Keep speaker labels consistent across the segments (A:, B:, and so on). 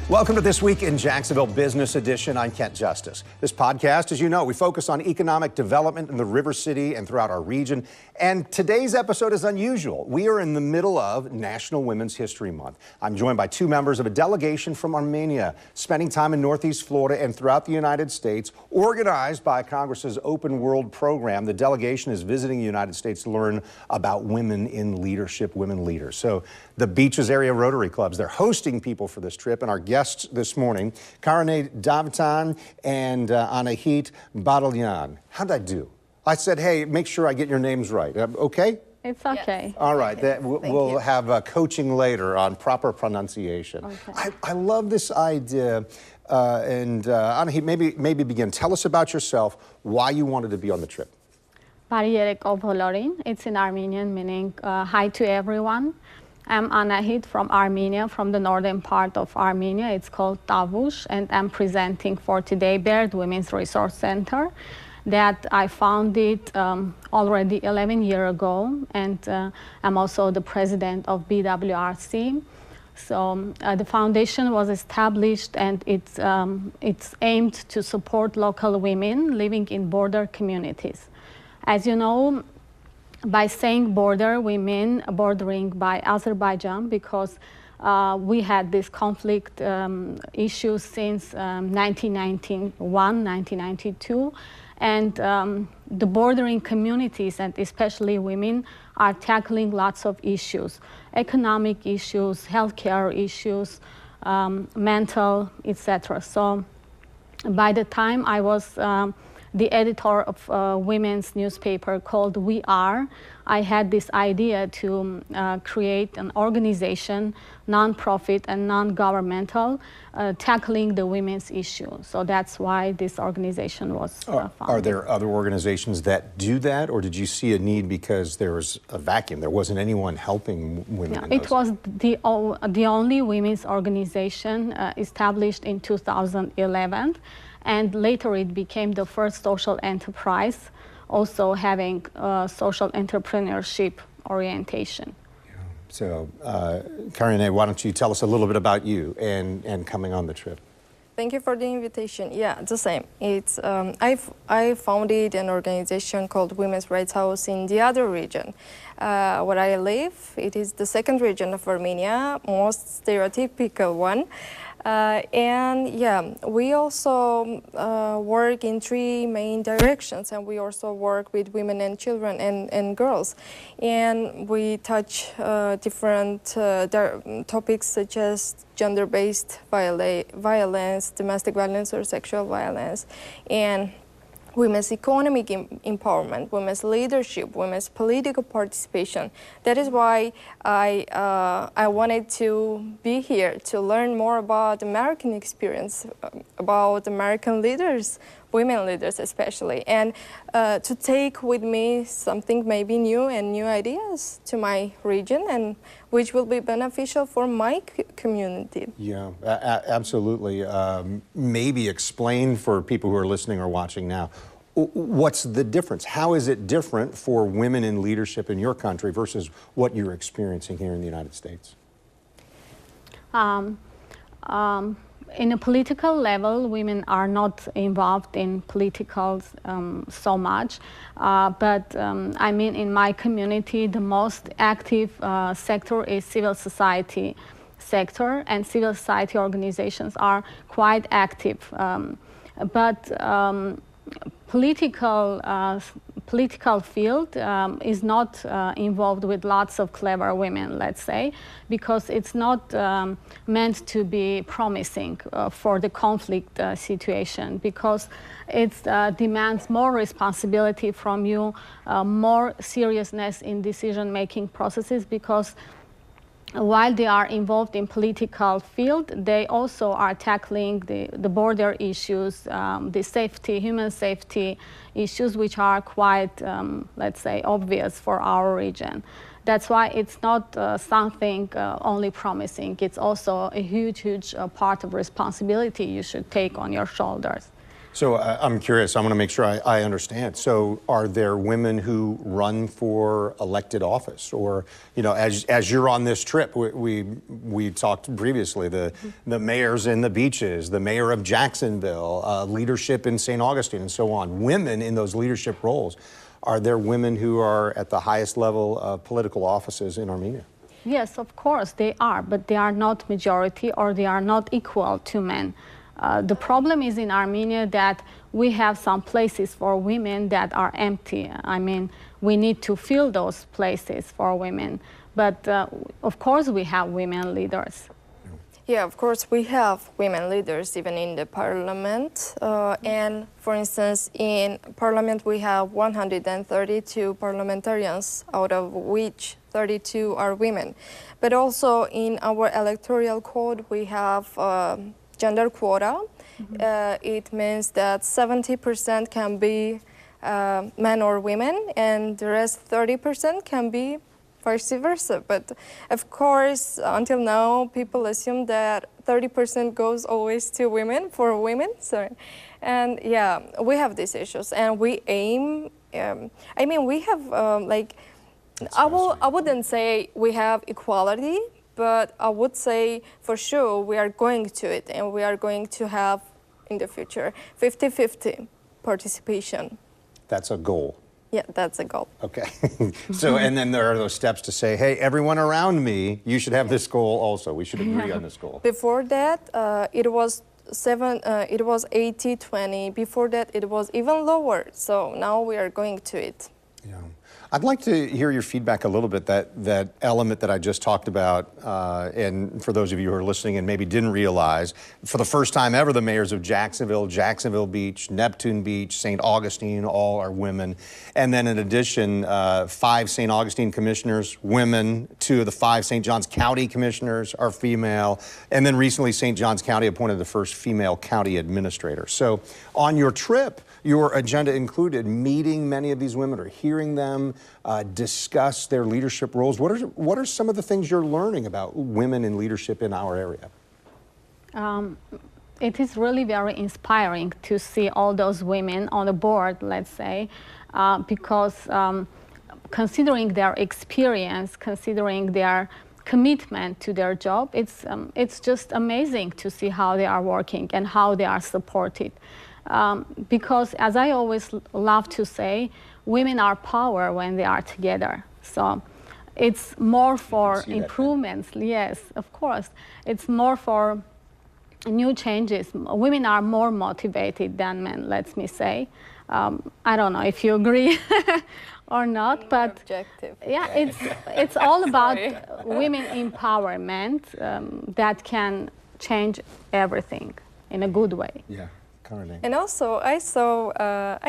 A: Welcome to This Week in Jacksonville Business Edition. I'm Kent Justice. This podcast, as you know, we focus on economic development in the River City and throughout our region. And today's episode is unusual. We are in the middle of National Women's History Month. I'm joined by two members of a delegation from Armenia, spending time in Northeast Florida and throughout the United States. Organized by Congress's Open World program, the delegation is visiting the United States to learn about women in leadership, women leaders. So the Beaches Area Rotary Clubs, they're hosting people for this trip, and our guests this morning, Karine Davitan and Anahit Badalyan. How'd I do? I said, hey, make sure I get your names right. Okay?
B: It's okay.
A: Yes. All right. We'll have coaching later on proper pronunciation. Okay. I love this idea. Anahit, maybe begin. Tell us about yourself, why you wanted to be on the trip.
B: It's in Armenian, meaning hi to everyone. I'm Anahit from Armenia, from the northern part of Armenia. It's called Tavush, and I'm presenting for today Baird Women's Resource Center that I founded already 11 years ago, and I'm also the president of BWRC. So the foundation was established, and it's aimed to support local women living in border communities. As you know, by saying border, we mean bordering by Azerbaijan, because we had this conflict issue since 1991, 1992. And the bordering communities, and especially women, are tackling lots of issues: economic issues, healthcare issues, mental, etc. So by the time I was the editor of a women's newspaper called We Are, I had this idea to create an organization, non-profit and non-governmental, tackling the women's issue. So that's why this organization was founded.
A: Are there other organizations that do that, or did you see a need because there was a vacuum? There wasn't anyone helping women?
B: Yeah, it was the only women's organization established in 2011. And later it became the first social enterprise, also having social entrepreneurship orientation.
A: Yeah. So, Karine, why don't you tell us a little bit about you and coming on the trip?
C: Thank you for the invitation. Yeah, the same. It's I founded an organization called Women's Rights House in the other region. Where I live, it is the second region of Armenia, most stereotypical one. And yeah, we also work in three main directions, and we also work with women and children and girls. And we touch different topics such as gender-based violence, domestic violence or sexual violence, and women's economic empowerment, women's leadership, women's political participation. That is why I wanted to be here to learn more about American experience, about American leaders, women leaders especially, and to take with me something maybe new and new ideas to my region, and which will be beneficial for my community.
A: Yeah, absolutely. Maybe explain for people who are listening or watching now, what's the difference? How is it different for women in leadership in your country versus what you're experiencing here in the United States?
B: In a political level, women are not involved in political so much, but I mean, in my community, the most active sector is civil society sector, and civil society organizations are quite active. But political field is not involved with lots of clever women, let's say, because it's not meant to be promising for the conflict situation, because it demands more responsibility from you, more seriousness in decision-making processes, because while they are involved in political field, they also are tackling the border issues, the safety, human safety issues, which are quite, let's say, obvious for our region. That's why it's not something only promising. It's also a huge part of responsibility you should take on your shoulders.
A: So I'm curious, I want to make sure I understand. So are there women who run for elected office? Or, you know, as you're on this trip, we talked previously, the mayors in the beaches, the mayor of Jacksonville, leadership in St. Augustine and so on, women in those leadership roles. Are there women who are at the highest level of political offices in Armenia?
B: Yes, of course they are, but they are not majority or they are not equal to men. The problem is in Armenia that we have some places for women that are empty. I mean, we need to fill those places for women. But of course we have women leaders.
C: Yeah, of course we have women leaders even in the parliament. And for instance, in parliament we have 132 parliamentarians, out of which 32 are women. But also in our electoral code we have gender quota. It means that 70% can be men or women, and the rest 30% can be vice versa. But of course, until now, people assume that 30% goes always to women, for women. Sorry. And yeah, we have these issues, and we aim. I mean, we have I wouldn't say we have equality, but I would say for sure we are going to it, and we are going to have in the future 50-50 participation.
A: That's a goal.
C: Yeah, that's a goal.
A: Okay. So, and then there are those steps to say, hey, everyone around me, you should have this goal also. We should agree on this goal.
C: Before that, it was 80-20. Before that, it was even lower. So now we are going to it.
A: Yeah. I'd like to hear your feedback a little bit, that element that I just talked about, and for those of you who are listening and maybe didn't realize, for the first time ever, the mayors of Jacksonville, Jacksonville Beach, Neptune Beach, St. Augustine, all are women. And then in addition, 5 St. Augustine commissioners, women, 2 of the 5 St. Johns County commissioners are female, and then recently St. Johns County appointed the first female county administrator. So on your trip, your agenda included meeting many of these women or hearing them discuss their leadership roles. What are some of the things you're learning about women in leadership in our area?
B: It is really very inspiring to see all those women on the board, let's say, because considering their experience, considering their commitment to their job, it's just amazing to see how they are working and how they are supported. Because as I always love to say, women are power when they are together. So it's more for improvements. Yes, of course. It's more for new changes. Women are more motivated than men, let me say. I don't know if you agree or not, but
C: objective.
B: Yeah, it's all about women empowerment that can change everything in a good way.
A: Yeah.
C: And also, I saw a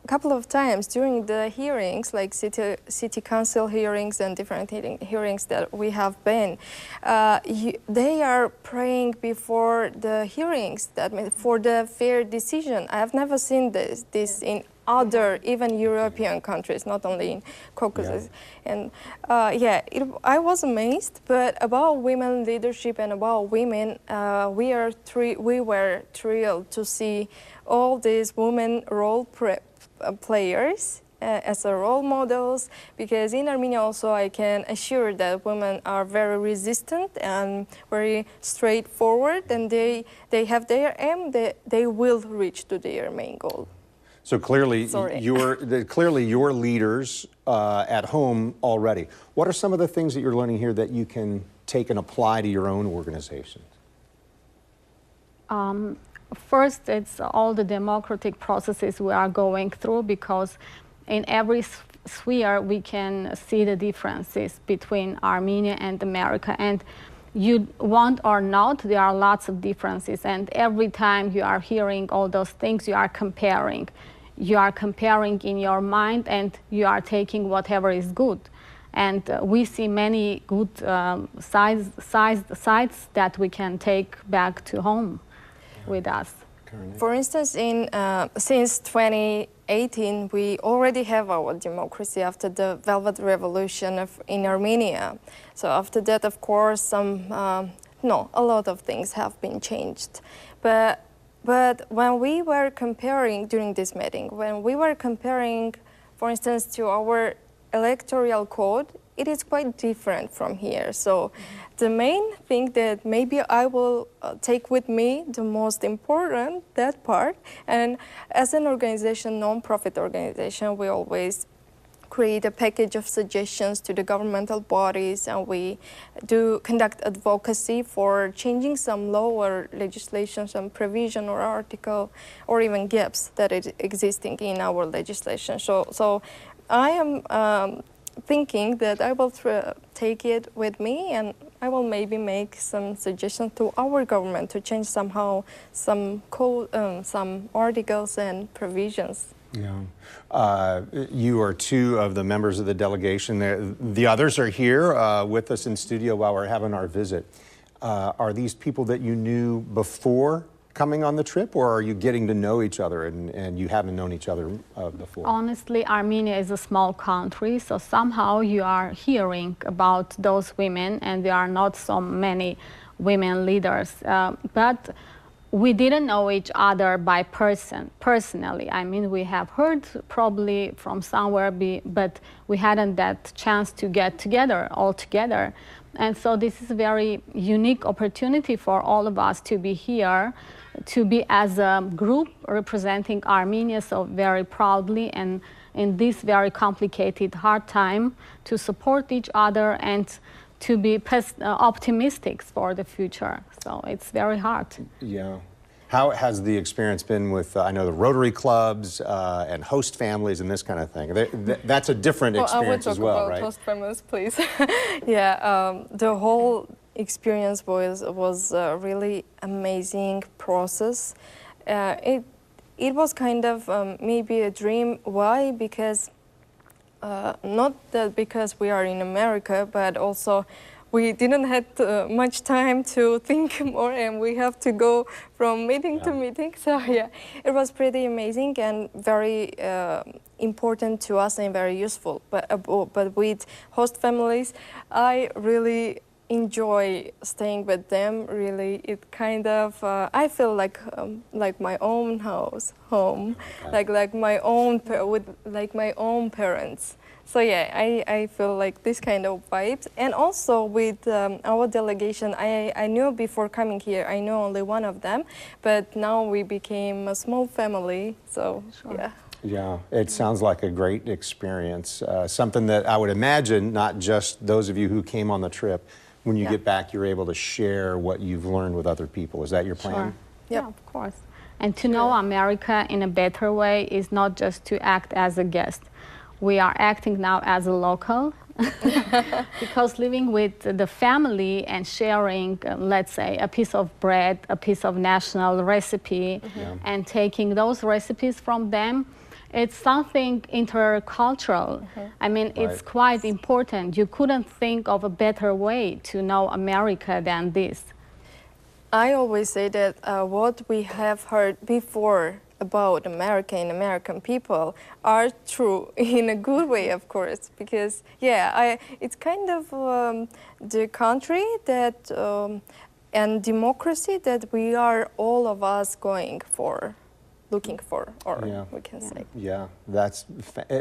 C: couple of times during the hearings, like city council hearings and different hearings that we have been, they are praying before the hearings that for the fair decision. I have never seen this in other, even European countries, not only in Caucasus. Yeah. And I was amazed. But about women leadership and about women, we were thrilled to see all these women role players as role models, because in Armenia also I can assure that women are very resistant and very straightforward, and they have their aim, they will reach to their main goal.
A: So clearly, you're leaders at home already. What are some of the things that you're learning here that you can take and apply to your own organizations?
B: First, it's all the democratic processes we are going through, because in every sphere we can see the differences between Armenia and America. And you want or not, there are lots of differences. And every time you are hearing all those things, you are comparing. You are comparing in your mind, and you are taking whatever is good. And we see many good sides that we can take back to home with us.
C: For instance, since 2018, we already have our democracy after the Velvet Revolution in Armenia. So after that, of course, a lot of things have been changed. But But when we were comparing during this meeting, when we were comparing, for instance, to our electoral code, it is quite different from here. So the main thing that maybe I will take with me, the most important, that part, and as an organization, non-profit organization, we always create a package of suggestions to the governmental bodies, and we do conduct advocacy for changing some law or legislation, some provision or article, or even gaps that is existing in our legislation. So I am thinking that I will take it with me, and I will maybe make some suggestions to our government to change somehow some code, some articles and provisions.
A: Yeah. You are two of the members of the delegation. The others are here with us in studio while we're having our visit. Are these people that you knew before coming on the trip, or are you getting to know each other and you haven't known each other before?
B: Honestly, Armenia is a small country, so somehow you are hearing about those women, and there are not so many women leaders. But we didn't know each other by personally. I mean, we have heard probably from somewhere, but we hadn't that chance to get together all together. And so this is a very unique opportunity for all of us to be here, to be as a group representing Armenia so very proudly, and in this very complicated, hard time, to support each other and to be optimistic for the future. So it's very hard.
A: Yeah. How has the experience been with, I know, the Rotary clubs and host families and this kind of thing? That's a different experience as well, right?
C: I will talk about host families, please. Yeah, the whole experience was a really amazing process. It was kind of maybe a dream. Why? Because not that because we are in America, but also we didn't have much time to think more, and we have to go from meeting to meeting. So yeah, it was pretty amazing and very important to us and very useful. But with host families, I really enjoy staying with them. Really, it kind of I feel like my own home, like my own with my own parents. So yeah, I feel like this kind of vibes. And also with our delegation, I knew before coming here, I know only one of them, but now we became a small family, so yeah.
A: Yeah, it sounds like a great experience. Something that I would imagine, not just those of you who came on the trip, when you get back, you're able to share what you've learned with other people. Is that your plan?
B: Sure. Yeah, of course. And to know America in a better way is not just to act as a guest. We are acting now as a local, because living with the family and sharing, let's say, a piece of bread, a piece of national recipe, and taking those recipes from them, it's something intercultural. I mean, it's quite important. You couldn't think of a better way to know America than this.
C: I always say that what we have heard before about America and American people are true in a good way, of course, because it's kind of the country that and democracy that we are all of us looking for, or we can say.
A: Yeah,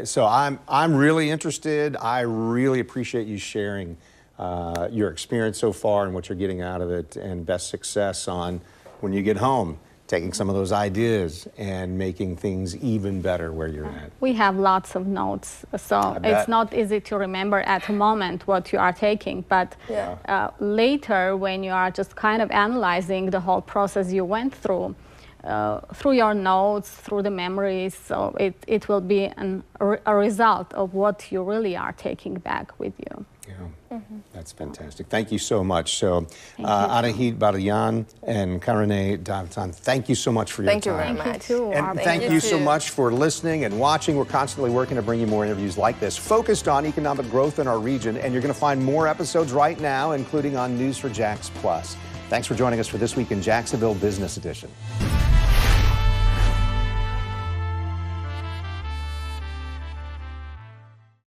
A: so I'm really interested. I really appreciate you sharing your experience so far and what you're getting out of it, and best success on when you get home, taking some of those ideas and making things even better where you're at.
B: We have lots of notes, so it's not easy to remember at the moment what you are taking, but later when you are just kind of analyzing the whole process you went through your notes, through the memories, so it will be a result of what you really are taking back with you.
A: Yeah, that's fantastic. Thank you so much. So, Arahit Barayan and Karine Davtan, thank you so much for your time.
C: Thank you very much.
B: Thank you too.
A: And thank you so much for listening and watching. We're constantly working to bring you more interviews like this, focused on economic growth in our region, and you're going to find more episodes right now, including on News4JAX Plus. Thanks for joining us for This Week in Jacksonville Business Edition.